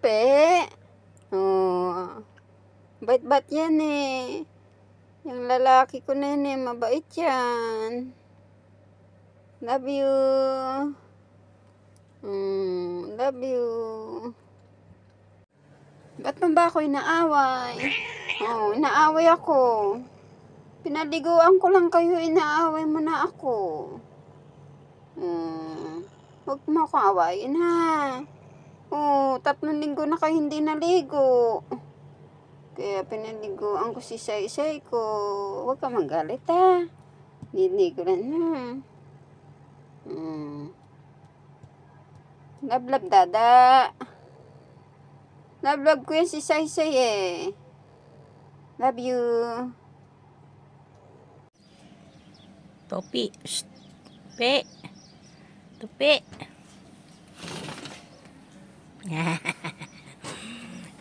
Pe. Oh. Bait-bait yan eh. Yung lalaki ko na yun eh, mabait yan. Love you. Love you. Ba't mo ba ako inaaway? Oh, inaaway ako. Pinaliguan ko lang kayo, inaaway mo na ako. Huwag mo ako awayin ha. Oh, 3 linggo na kayo hindi naligo. Kaya pinaliguan ko si Say-Say ko. Huwag ka magalit ha. Niligo na ha. Love love dada. Love love ko yan si Say-Say eh. Love you. Topi. Shh. Pe. Topi.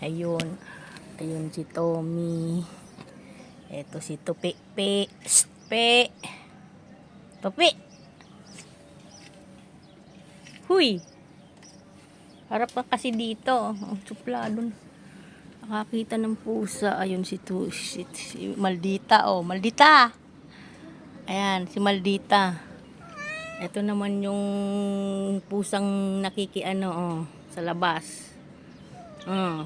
Ayun. Ayun si Tommy. Ito si Topi. Pe. Shh. Pe. Topi. Huy. Harap ka kasi dito. Ang suplado. Nakakita ng pusa. Ayun si Maldita. Oh, Maldita. Ayan, si Maldita. Ito naman yung pusang nakikiano, oh, sa labas. Oh.